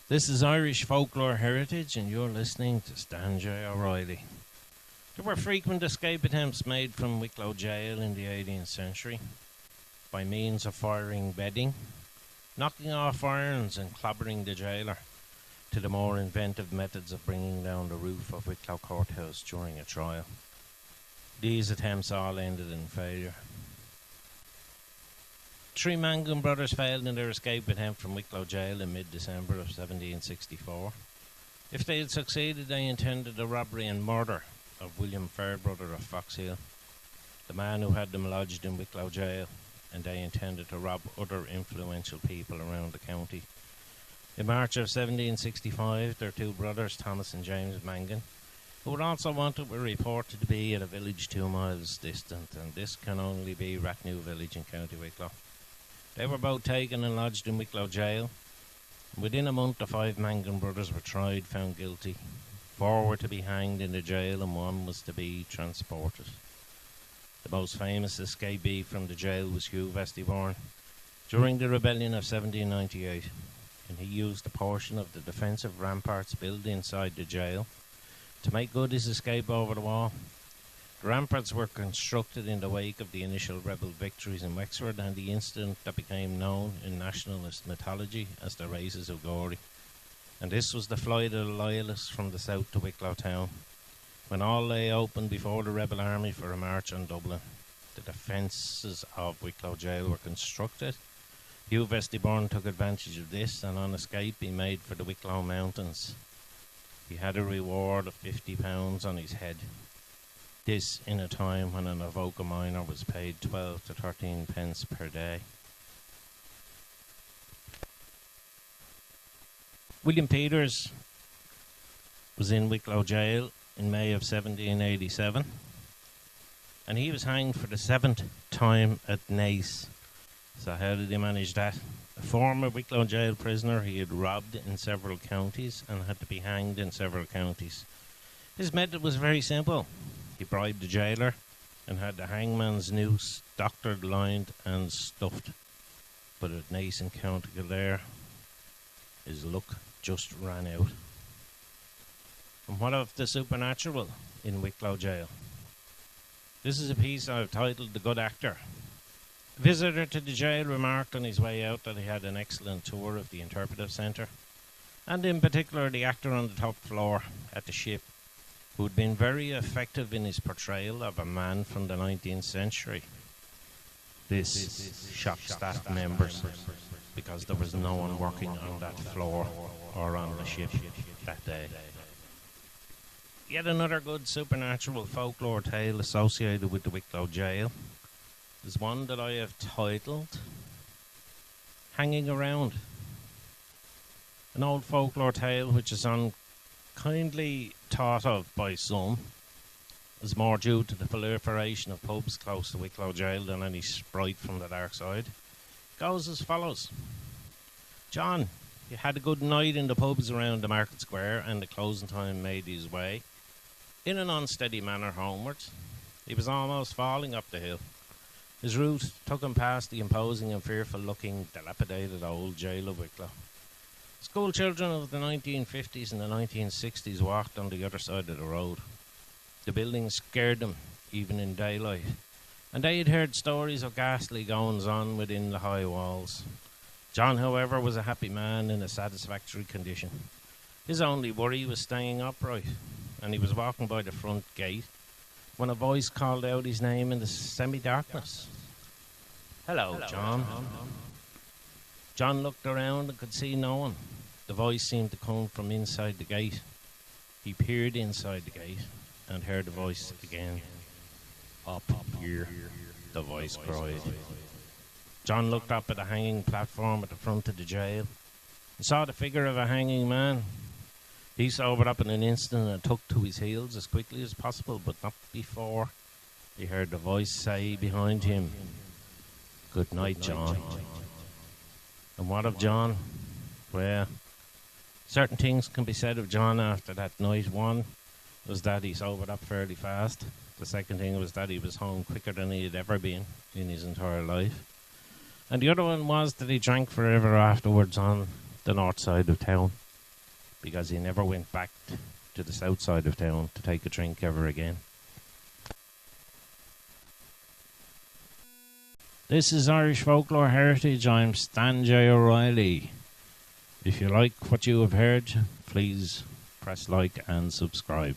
This is Irish Folklore Heritage, and you're listening to Stan J. O'Reilly. There were frequent escape attempts made from Wicklow Gaol in the 18th century by means of firing bedding, knocking off irons and clobbering the jailer, to the more inventive methods of bringing down the roof of Wicklow Courthouse during a trial. These attempts all ended in failure. Three Mangan brothers failed in their escape attempt from Wicklow Gaol in mid-December of 1764. If they had succeeded, they intended the robbery and murder of William Fairbrother of Foxhill, the man who had them lodged in Wicklow Gaol, and they intended to rob other influential people around the county. In March of 1765, their two brothers, Thomas and James Mangan, who were also wanted, were reported to be at a village 2 miles distant, and this can only be Rathnew village in County Wicklow. They were both taken and lodged in Wicklow Gaol. Within a month, the 5 Mangan brothers were tried, found guilty. 4 were to be hanged in the jail, and 1 was to be transported. The most famous escapee from the jail was Hugh Vestiborn during the rebellion of 1798, and he used a portion of the defensive ramparts built inside the jail to make good his escape over the wall. The ramparts were constructed in the wake of the initial rebel victories in Wexford and the incident that became known in nationalist mythology as the Races of Gorey. And this was the flight of the Loyalists from the south to Wicklow town, when all lay open before the rebel army for a march on Dublin. The defences of Wicklow Gaol were constructed. Hugh Vestiborn took advantage of this, and on escape he made for the Wicklow Mountains. He had a reward of £50 on his head. This in a time when an Avoca miner was paid 12 to 13 pence per day. William Peters was in Wicklow Gaol in May of 1787, and he was hanged for the 7th time at Naas. So how did he manage that? A former Wicklow Gaol prisoner, he had robbed in several counties and had to be hanged in several counties. His method was very simple. He bribed the jailer and had the hangman's noose doctored, lined and stuffed. But at Naas in County Kildare, his luck just ran out. And what of the supernatural in Wicklow Gaol? This is a piece I've titled The Good Actor. A visitor to the jail remarked on his way out that he had an excellent tour of the interpretive centre, and in particular the actor on the top floor at the ship, who had been very effective in his portrayal of a man from the 19th century. This shocked staff members because there was no one working on that floor or on the ship that day. Yet another good supernatural folklore tale associated with the Wicklow Gaol is one that I have titled Hanging Around. An old folklore tale which is unkindly thought of by some is more due to the proliferation of pubs close to Wicklow Gaol than any sprite from the dark side. It goes as follows. John, he had a good night in the pubs around the market square, and the closing time made his way in an unsteady manner homewards. He was almost falling up the hill. His route took him past the imposing and fearful-looking, dilapidated old jail of Wicklow. School children of the 1950s and the 1960s walked on the other side of the road. The building scared them, even in daylight, and they had heard stories of ghastly goings-on within the high walls. John, however, was a happy man in a satisfactory condition. His only worry was staying upright, and he was walking by the front gate when a voice called out his name in the semi-darkness. "Hello, John." John looked around and could see no one. The voice seemed to come from inside the gate. He peered inside the gate and heard the voice again. "Up here," the voice cried. John looked up at the hanging platform at the front of the jail and saw the figure of a hanging man. He sobered up in an instant and took to his heels as quickly as possible, but not before he heard the voice say behind him, "Good night, John." And what of John? Well, certain things can be said of John after that night. One was that he sobered up fairly fast. The second thing was that he was home quicker than he had ever been in his entire life. And the other one was that he drank forever afterwards on the north side of town. because he never went back to the south side of town to take a drink ever again. This is Irish Folklore Heritage. I'm Stan J. O'Reilly. If you like what you have heard, please press like and subscribe.